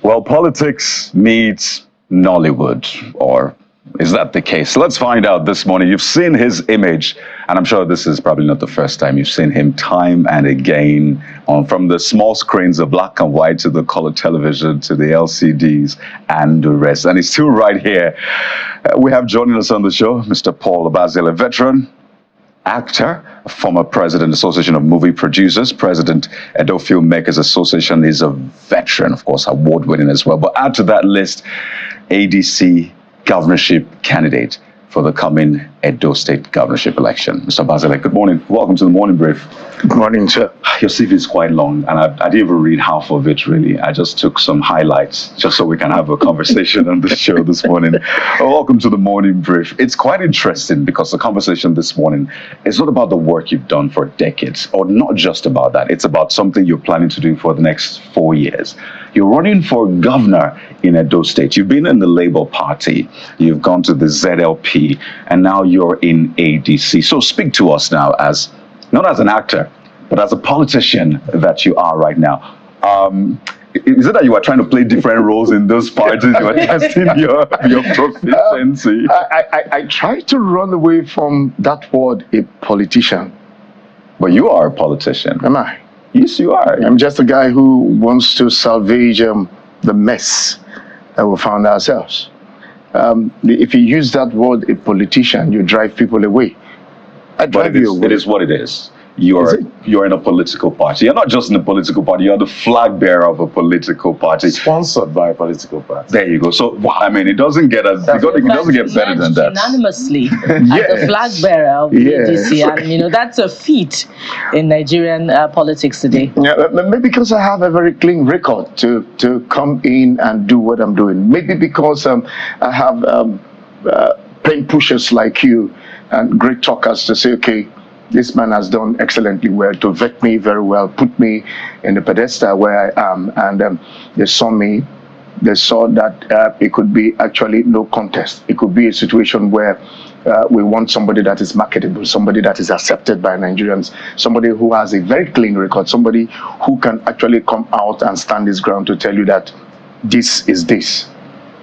Well, politics meets Nollywood, or is that the case? Let's find out this morning. You've seen his image, and I'm sure this is probably not the first time you've seen him time and again from the small screens of black and white to the color television to the LCDs and the rest. And he's still right here. We have joining us on the show, Mr. Paul Obazele, a veteran actor, former president, Association of Movie Producers, president, Edo Filmmakers Association, is a veteran, of course, award-winning as well. But add to that list, ADC governorship candidate for the coming Edo State governorship election. Mr. Obazele, good morning. Welcome to the Morning Brief. Good morning, sir. Your CV is quite long, and I didn't even read half of it, really. I just took some highlights, just so we can have a conversation on the show this morning. Welcome to the Morning Brief. It's quite interesting because the conversation this morning is not about the work you've done for decades, or not just about that. It's about something you're planning to do for the next 4 years. You're running for governor in Edo State. You've been in the Labour Party, you've gone to the ZLP, and now you're in ADC. So speak to us now as, not as an actor, but as a politician that you are right now. Is it that you are trying to play different roles in those parties? You are testing your proficiency? I try to run away from that word, a politician. But you are a politician. Am I? Yes, you are. I'm just a guy who wants to salvage the mess that we found ourselves. If you use that word, a politician, you drive people away. I drive you away. It is what it is. You're in a political party. You're not just in a political party, you're the flag bearer of a political party. Sponsored by a political party. There you go. So, I mean, it doesn't get better than that. Unanimously as the flag bearer of the ADC. And, you know, that's a feat in Nigerian politics today. Yeah, maybe because I have a very clean record to come in and do what I'm doing. Maybe because I have pen pushers like you and great talkers to say, okay, this man has done excellently well to vet me very well, put me in the pedestal where I am, and they saw that it could be actually no contest. It could be a situation where we want somebody that is marketable, somebody that is accepted by Nigerians, somebody who has a very clean record, somebody who can actually come out and stand his ground to tell you that this is this,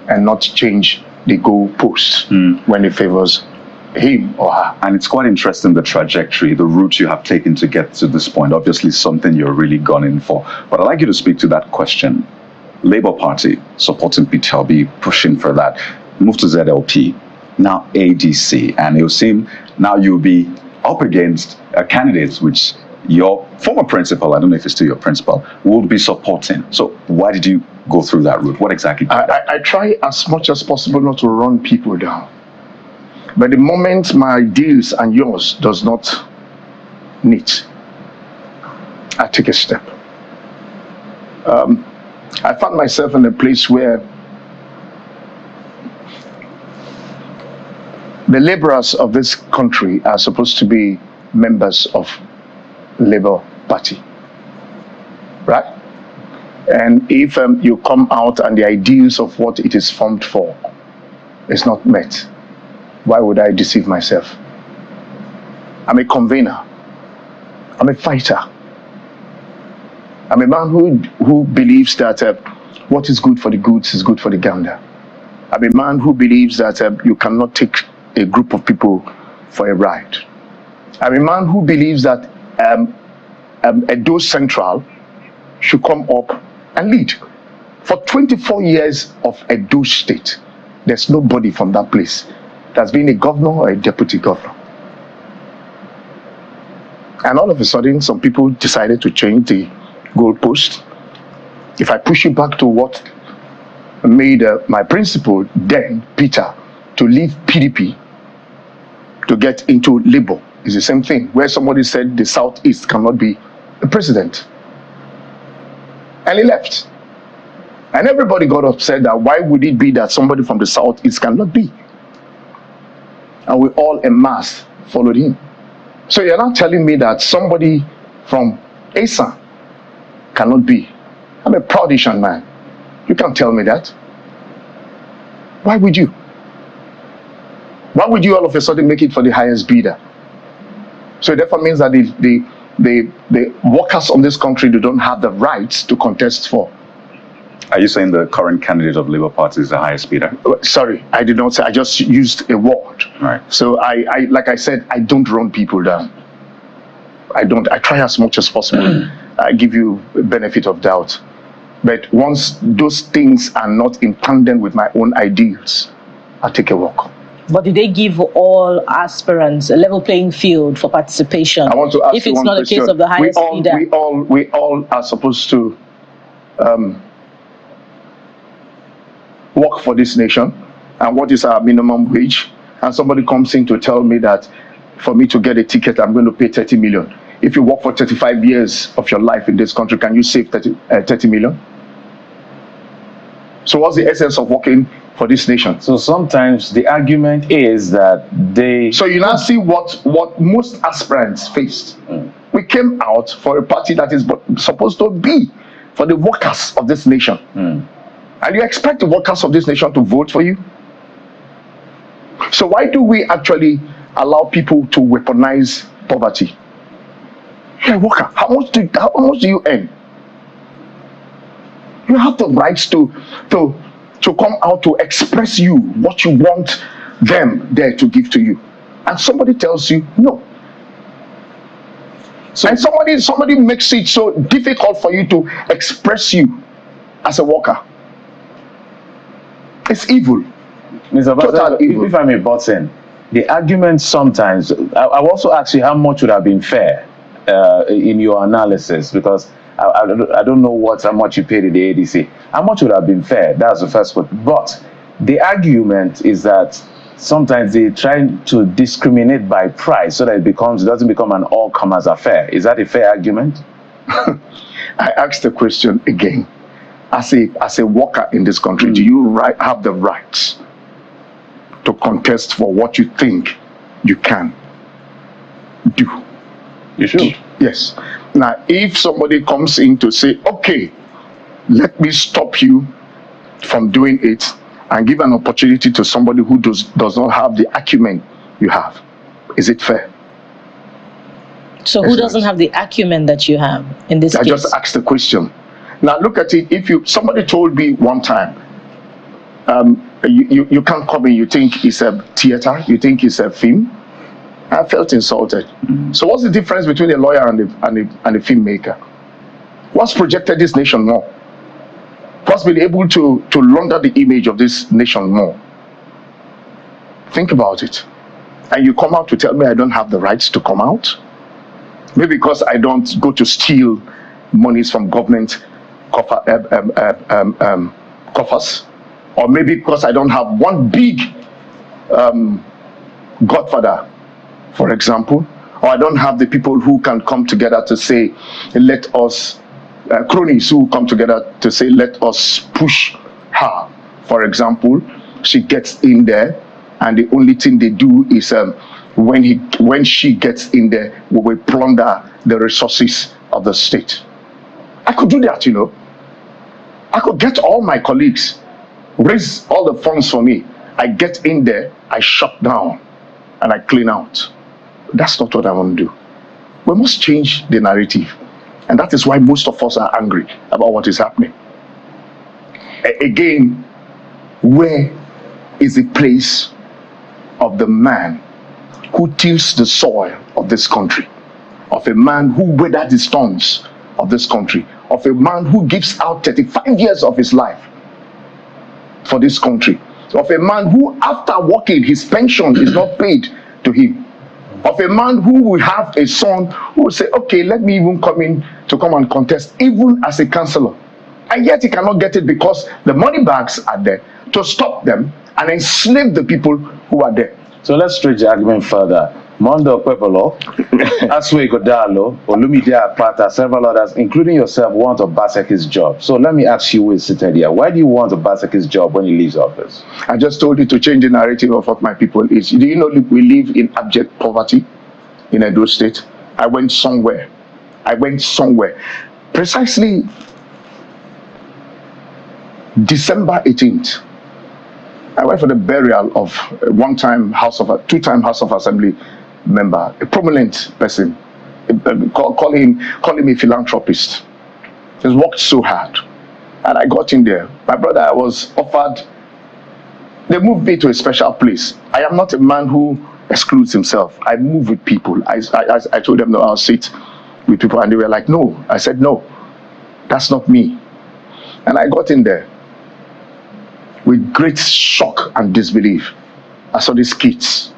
and not change the goalposts when it favors him or her. And it's quite interesting, the trajectory, the route you have taken to get to this point. Obviously something you're really gone in for. But I'd like you to speak to that question. Labour Party supporting Peter Obi, pushing for that. Move to ZLP, now ADC. And it will seem now you'll be up against candidates which your former principal, I don't know if it's still your principal, will be supporting. So why did you go through that route? What exactly? I try as much as possible not to run people down. But the moment my ideals and yours does not meet, I take a step. I found myself in a place where the laborers of this country are supposed to be members of Labour Party, right? And if you come out and the ideals of what it is formed for is not met, why would I deceive myself? I'm a convener. I'm a fighter. I'm a man who believes that what is good for the goose is good for the gander. I'm a man who believes that you cannot take a group of people for a ride. I'm a man who believes that Edo Central should come up and lead. For 24 years of Edo State, there's nobody from that place that's been a governor or a deputy governor. And all of a sudden, some people decided to change the goalpost. If I push you back to what made my principal then, Peter, to leave PDP to get into Labour, is the same thing, where somebody said the Southeast cannot be the president. And he left. And everybody got upset that why would it be that somebody from the Southeast cannot be? And we all en masse followed him. So you're not telling me that somebody from Asa cannot be. I'm a proud Asian man. You can't tell me that. Why would you? Why would you all of a sudden make it for the highest bidder? So it therefore means that the workers of this country, they don't have the rights to contest for Are you saying the current candidate of Labour Party is the highest bidder? Sorry, I did not say. I just used a word. Right. So I like I said, I don't run people down. I don't. I try as much as possible. I give you a benefit of doubt. But once those things are not in tandem with my own ideals, I take a walk. But did they give all aspirants a level playing field for participation? I want to ask if you it's one not question. A case of the highest leader. We all are supposed to work for this nation. And what is our minimum wage? And somebody comes in to tell me that for me to get a ticket, I'm going to pay 30 million. If you work for 35 years of your life in this country, can you save 30 million? So what's the essence of working for this nation? So sometimes the argument is that they... So you now see what most aspirants faced. We came out for a party that is supposed to be for the workers of this nation. And you expect the workers of this nation to vote for you? So why do we actually allow people to weaponize poverty? You're a worker. How much do you earn? You have the rights to come out to express you what you want them there to give to you. And somebody tells you no. So, and somebody makes it so difficult for you to express you as a worker. It's evil. Mr. Obazele, if I may butt in, the argument sometimes, I also ask you how much would have been fair in your analysis, because I don't know how much you paid in the ADC. How much would have been fair? That's the first one. But the argument is that sometimes they try to discriminate by price so that it doesn't become an all-comers affair. Is that a fair argument? I asked the question again. As a worker in this country, do you have the right to contest for what you think you can do? You should. Yes. Now, if somebody comes in to say, okay, let me stop you from doing it and give an opportunity to somebody who does not have the acumen you have, is it fair? So who doesn't have the acumen that you have in this case? I just asked the question. Now look at it. If somebody told me one time, you can't come in, you think it's a theater, you think it's a film, I felt insulted. So what's the difference between a lawyer and a filmmaker? What's projected this nation more? What's been able to launder the image of this nation more? Think about it. And you come out to tell me I don't have the rights to come out? Maybe because I don't go to steal monies from government coffers, or maybe because I don't have one big godfather, for example, or I don't have the people who can come together to say, let us, cronies who come together to say, let us push her. For example, she gets in there, and the only thing they do is when she gets in there, we will plunder the resources of the state. I could do that, you know. I could get all my colleagues, raise all the funds for me. I get in there, I shut down, and I clean out. That's not what I want to do. We must change the narrative. And that is why most of us are angry about what is happening. Again, where is the place of the man who tills the soil of this country, of a man who weathered the storms of this country, of a man who gives out 35 years of his life for this country, of a man who, after working, his pension is not paid to him, of a man who will have a son who will say, okay, let me even come and contest, even as a councillor. And yet he cannot get it because the money bags are there to stop them and enslave the people who are there. So let's stretch the argument further. Mondo Pepolo, Aswe Godalo, Olumide Apata, several others, including yourself, want Obaseki's job. So let me ask you, who is seated here, why do you want Obaseki's job when he leaves office? I just told you to change the narrative of what my people is. Do you know we live in abject poverty in Edo State? I went somewhere. Precisely December 18th. I went for the burial of a two-time House of Assembly member, a prominent person. Call him a philanthropist. He's worked so hard. And I got in there. My brother, I was offered, they moved me to a special place. I am not a man who excludes himself. I move with people. I told them, no, I'll sit with people. And they were like, no. I said, no, that's not me. And I got in there with great shock and disbelief. I saw these kids.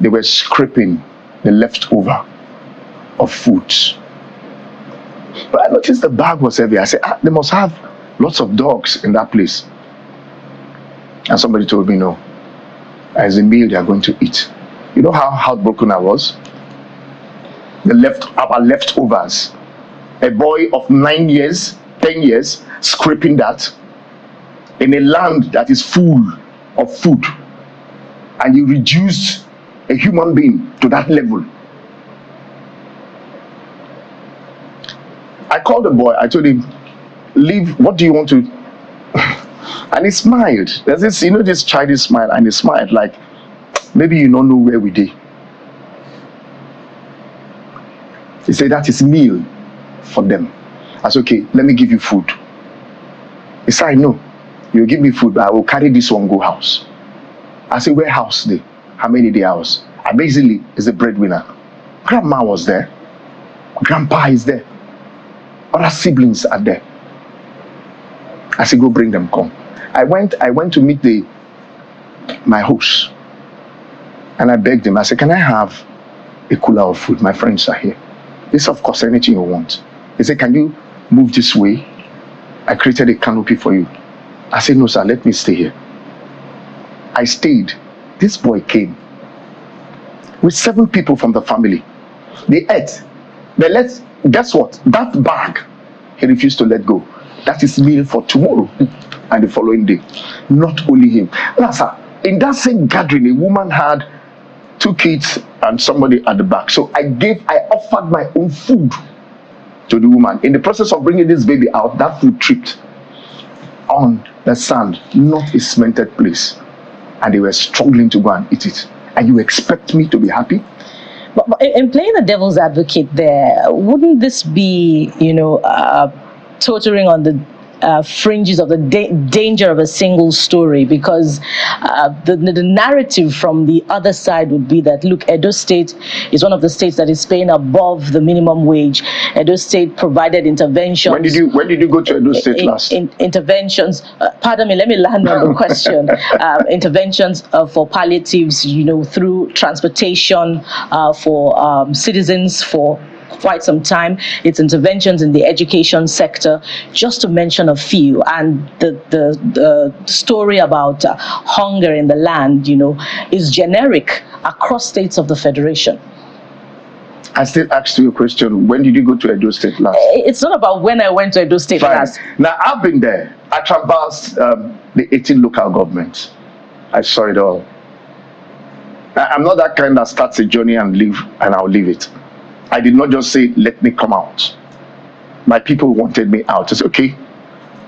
They were scraping the leftover of food. But I noticed the bag was heavy. I said, they must have lots of dogs in that place. And somebody told me, no, as a meal they are going to eat. You know how heartbroken I was? Our leftovers. A boy of 9 years, 10 years, scraping that in a land that is full of food. And you reduced a human being to that level. I called the boy. I told him, leave. What do you want to? And he smiled. There's this, this childish smile. And he smiled like, maybe you don't know where we did. He said, that is meal for them. I said, okay, let me give you food. He said, I know. You give me food, but I will carry this one, go house. I said, where house they? How many day house? I basically is the breadwinner. Grandma was there. Grandpa is there. Other siblings are there. I said, go bring them, come. I went to meet my host. And I begged him. I said, can I have a cooler of food? My friends are here. He said, of course, anything you want. He said, can you move this way? I created a canopy for you. I said, no, sir, let me stay here. I stayed. This boy came with 7 people from the family. They ate. Guess what? That bag, he refused to let go. That is meal for tomorrow and the following day. Not only him. Now, sir, in that same gathering, a woman had 2 kids and somebody at the back. So I offered my own food to the woman. In the process of bringing this baby out, that food tripped on the sand, not a cemented place. And they were struggling to go and eat it. And you expect me to be happy? But in playing the devil's advocate there, wouldn't this be, tottering on the fringes of the danger of a single story? Because the narrative from the other side would be that, look, Edo State is one of the states that is paying above the minimum wage. Edo State provided interventions. When did you go to Edo State last? Interventions. Pardon me. Let me land on the question. Interventions for palliatives, through transportation for citizens for quite some time. It's interventions in the education sector, just to mention a few. And the story about hunger in the land, is generic across states of the Federation. I still asked you a question. When did you go to Edo State last? It's not about when I went to Edo State last. Now, I've been there. I traversed the 18 local governments. I saw it all. I'm not that kind that starts a journey and leave, and I'll leave it. I did not just say, let me come out. My people wanted me out. It's okay.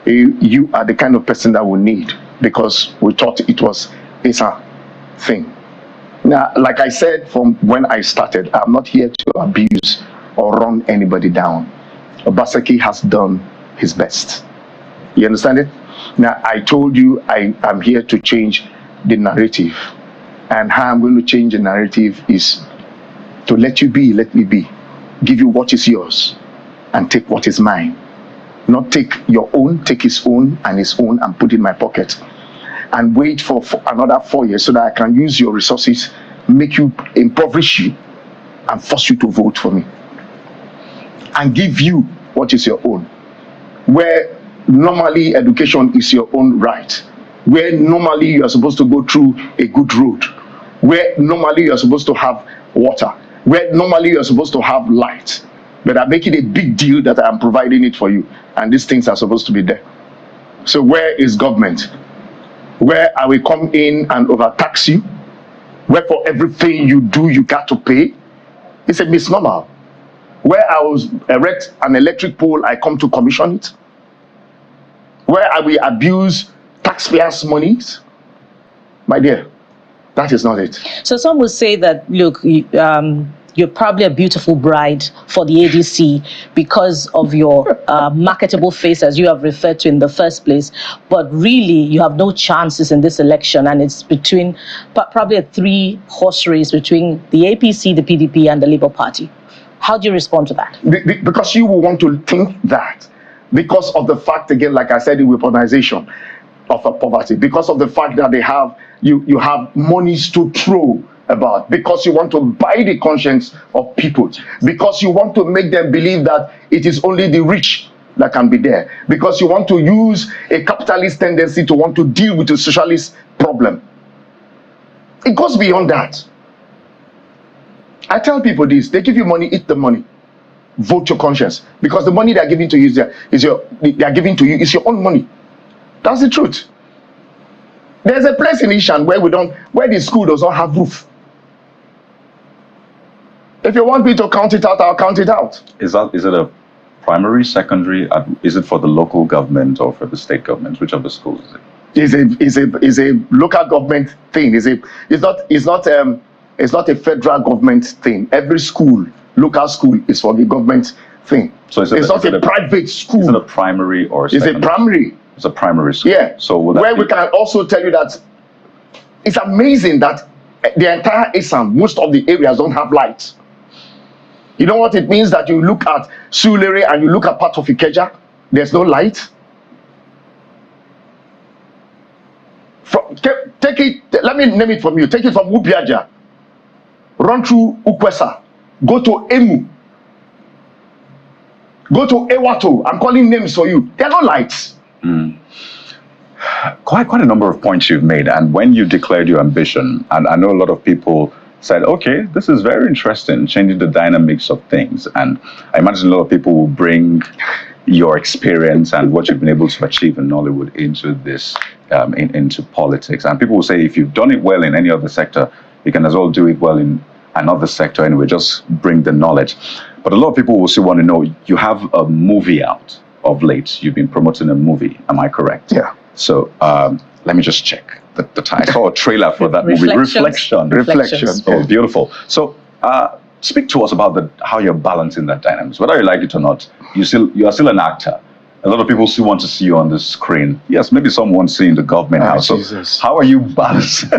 You are the kind of person that we need, because we thought it was a thing. Now, like I said from when I started, I'm not here to abuse or run anybody down. Obazele has done his best. You understand it? Now, I told you I'm here to change the narrative. And how I'm going to change the narrative is to let you be, let me be. Give you what is yours and take what is mine. Not take your own, take his own and his own and put it in my pocket. And wait for another 4 years so that I can use your resources, make you, impoverish you, and force you to vote for me. And give you what is your own. Where normally education is your own right. Where normally you are supposed to go through a good road. Where normally you are supposed to have water. Where normally you are supposed to have light. But I make it a big deal that I am providing it for you. And these things are supposed to be there. So where is government? Where I will come in and overtax you? Where for everything you do, you got to pay? It's a misnomer. Where I will erect an electric pole, I come to commission it? Where I will abuse taxpayers' monies? My dear, that is not it. So some will say that, look, you're probably a beautiful bride for the ADC because of your marketable face, as you have referred to in the first place. But really, you have no chances in this election, and it's between probably a 3-horse race between the APC, the PDP, and the Labour Party. How do you respond to that? Because you will want to think that, because of the fact, again, like I said, the weaponization of poverty, because of the fact that they have you have monies to throw about, because you want to buy the conscience of people, because you want to make them believe that it is only the rich that can be there, because you want to use a capitalist tendency to want to deal with a socialist problem. It goes beyond that. I tell people this: they give you money, eat the money, vote your conscience, because the money they are giving to you is your own money. That's the truth. There's a place in Ishan where the school does not have roof. If you want me to count it out, I'll count it out. Is it a primary, secondary? Is it for the local government or for the state government? Which of the schools is it? Is a local government thing. It's not a federal government thing. Every school, local school, is for the government thing. So it's not a private school. Is it a primary or secondary? It's a primary. It's a primary school. Yeah. So where we can also tell you that it's amazing that the entire Assam, most of the areas don't have lights. You know what it means that you look at Sulere and you look at part of Ikeja, there's no light? Take it, let me name it from you. Take it from Ubiaja, run through Ukwesa, go to Emu, go to Ewato. I'm calling names for you. There are no lights. Quite a number of points you've made, and when you declared your ambition, and I know a lot of people said, okay, this is very interesting, changing the dynamics of things, and I imagine a lot of people will bring your experience and what you've been able to achieve in Nollywood into this, into politics, and people will say, if you've done it well in any other sector, you can as well do it well in another sector anyway, just bring the knowledge. But a lot of people will still want to know, you have a movie out of late, you've been promoting a movie, am I correct? Yeah. So let me just check the time. I saw a trailer for that movie, Reflection. Oh, beautiful. So speak to us about how you're balancing that dynamics. Whether you like it or not, you are still an actor. A lot of people still want to see you on the screen. Yes, maybe someone seeing the government house. So how are you balancing?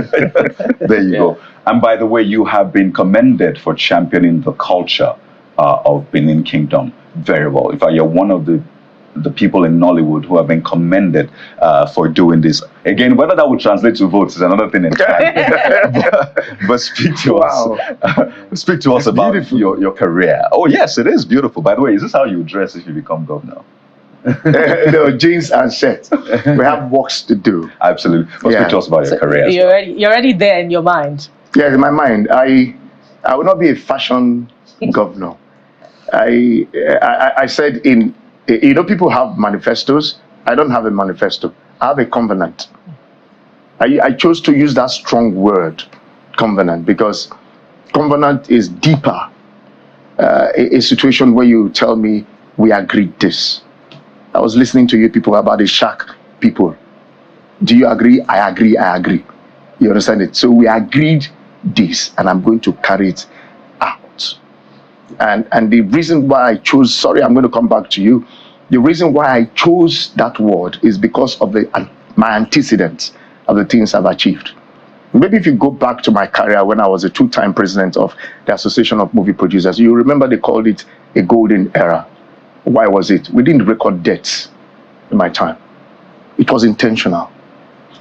There you go. And by the way, you have been commended for championing the culture of Benin Kingdom very well. In fact, you're one of the people in Nollywood who have been commended for doing this. Again, whether that would translate to votes is another thing entirely. but speak to us. Speak to us about your career. Oh yes, it is beautiful. By the way, is this how you dress if you become governor? No, jeans and shirt. We have works to do. Absolutely. But speak to us about your career. You're already there in your mind. Yeah, in my mind, I will not be a fashion governor. I said people have manifestos. I don't have a manifesto. I have a covenant. I chose to use that strong word, covenant, because covenant is deeper. A situation where you tell me, we agreed this. I was listening to you people about the shark people. Do you agree? I agree, I agree. You understand it? So we agreed this, and I'm going to carry it out. And the reason why I chose, sorry, I'm going to come back to you. The reason why I chose that word is because of my antecedents of the things I've achieved. Maybe if you go back to my career when I was a 2-time president of the Association of Movie Producers, you remember they called it a golden era. Why was it? We didn't record debts in my time. It was intentional.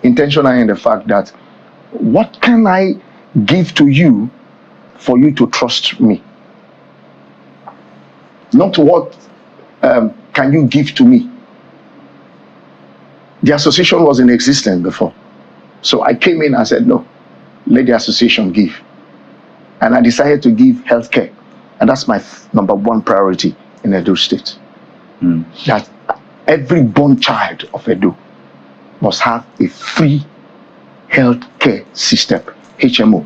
Intentional in the fact that, what can I give to you for you to trust me? Not what can you give to me? The association was in existence before. So I came in and said, no, let the association give. And I decided to give healthcare. And that's my number one priority in Edo State. That every born child of Edo must have a free healthcare system, HMO.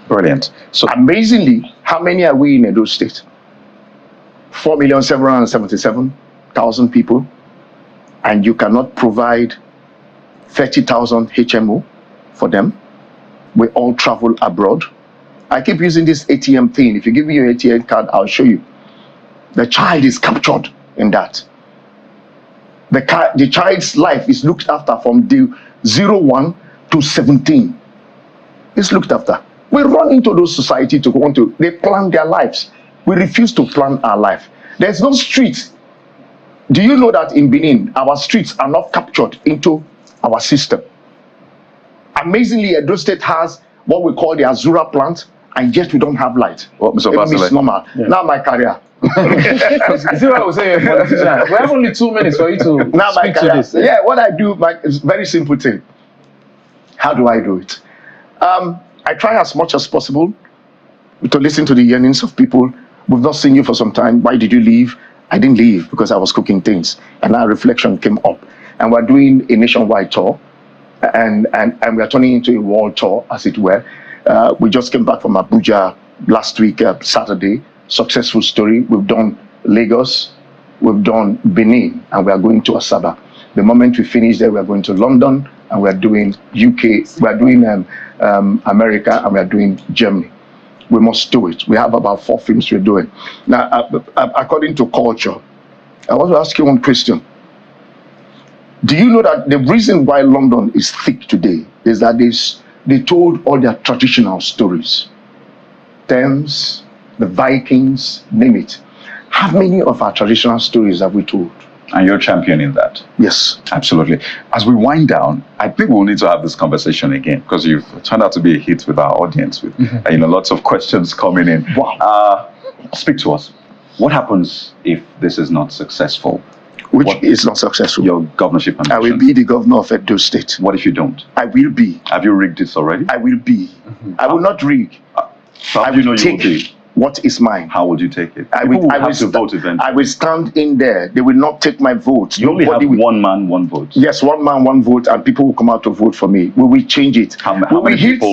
Brilliant. So amazingly, how many are we in Edo State? 4,777,000 people, and you cannot provide 30,000 HMO for them. We all travel abroad. I keep using this ATM thing. If you give me your ATM card, I'll show you. The child is captured in that. The child's life is looked after from day 01 to 17. It's looked after. We run into those society to want to, they plan their lives. We refuse to plan our life. There's no street. Do you know that in Benin, our streets are not captured into our system? Amazingly, Edo State has what we call the Azura plant, and yet we don't have light. Well, Mr. Obazele. It's normal. Yeah. Now my career. See what I was saying, politician? We have only 2 minutes for you to now speak to this. Yeah, what I do, it's very simple thing. How do I do it? I try as much as possible to listen to the yearnings of people. We've not seen you for some time. Why did you leave? I didn't leave because I was cooking things, and now reflection came up. And we're doing a nationwide tour, and we're turning into a world tour, as it were. We just came back from Abuja last week, Saturday. Successful story. We've done Lagos, we've done Benin, and we are going to Asaba. The moment we finish there, we are going to London, and we are doing UK, we are doing America, and we are doing Germany. We must do it. We have about 4 films we're doing. Now, according to culture, I want to ask you one question. Do you know that the reason why London is thick today is that they told all their traditional stories? Thames, the Vikings, name it. How many of our traditional stories have we told? And you're championing that. Yes. Absolutely. As we wind down, I think we'll need to have this conversation again, because you've turned out to be a hit with our audience, with lots of questions coming in. Wow. Speak to us. What happens if this is not successful? What is not successful? Your governorship ambition. I will be the governor of Edo State. What if you don't? I will be. Have you rigged this already? I will be. I will not rig. How do you know you will be? What is mine? How would you take it? I will vote eventually. I will stand in there. They will not take my vote. You only have one man, one vote. Yes, one man, one vote, and people will come out to vote for me. We will change it. How many people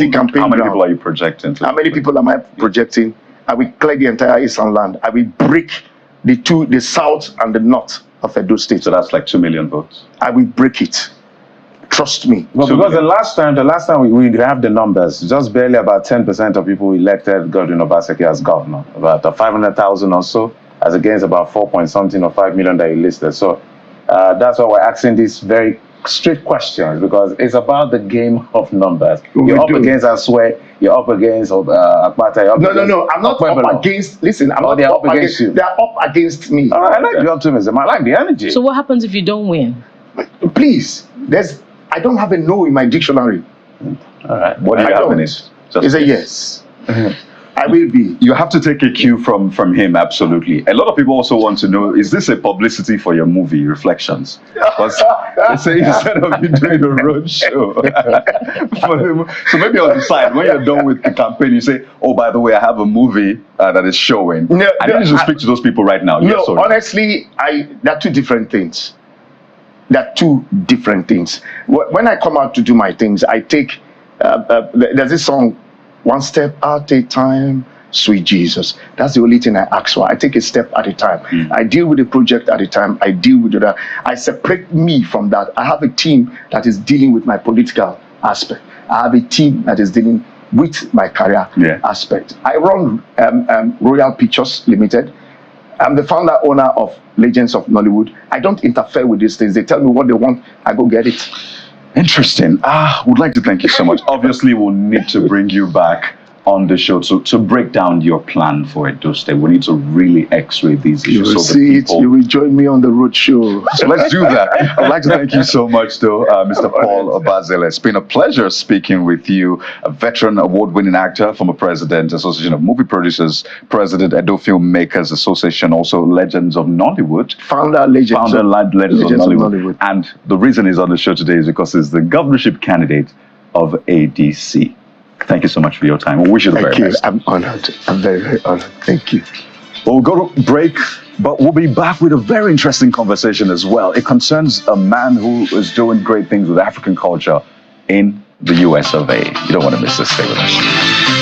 are you projecting? How many people am I projecting? I will clear the entire eastern land. I will break the south and the north of Edo State. So that's like 2 million votes. I will break it. Trust me. Well, because the last time we have the numbers, just barely about 10% of people elected Godwin Obazele as governor, about 500,000 or so, as against about 4 point something or 5 million that he listed. So that's why we're asking these very strict questions, because it's about the game of numbers. You're up against, I swear, you're up against Akpata. No, I'm not up against. Listen, I'm not up against you. They are up against me. All right, I like the optimism. I like the energy. So what happens if you don't win? Please, I don't have a no in my dictionary. All right. What do you have in it? It's a yes. I will be. You have to take a cue from him, absolutely. A lot of people also want to know, is this a publicity for your movie, Reflections? Because they say instead of you doing a road show, so maybe on the side, when you're done with the campaign, you say, oh, by the way, I have a movie that is showing. I need you to speak to those people right now. No, honestly, there are two different things. There are two different things. When I come out to do my things, I take, there's this song, one step at a time, sweet Jesus. That's the only thing I ask for. I take a step at a time. I deal with the project at a time. I deal with that. I separate me from that. I have a team that is dealing with my political aspect. I have a team that is dealing with my career aspect. I run Royal Pictures Limited. I'm the founder owner of Legends of Nollywood. I don't interfere with these things. They tell me what they want, I go get it. Interesting. Would like to thank you so much. Obviously, we'll need to bring you back on the show to break down your plan for Edo State. We need to really x-ray these issues. You will see it. You will join me on the road show. So let's do that. I'd like to thank you so much, though, Mr. Paul Obazele. It's been a pleasure speaking with you, a veteran award-winning actor, former president, Association of Movie Producers, president, Edo Filmmakers Association, also Legends of Nollywood. Founder, Legends of Nollywood. And the reason he's on the show today is because he's the governorship candidate of ADC. Thank you so much for your time. We wish you the very best. I'm honored. I'm very, very honored. Thank you. We'll go to break, but we'll be back with a very interesting conversation as well. It concerns a man who is doing great things with African culture in the US of A. You don't want to miss this. Stay with us.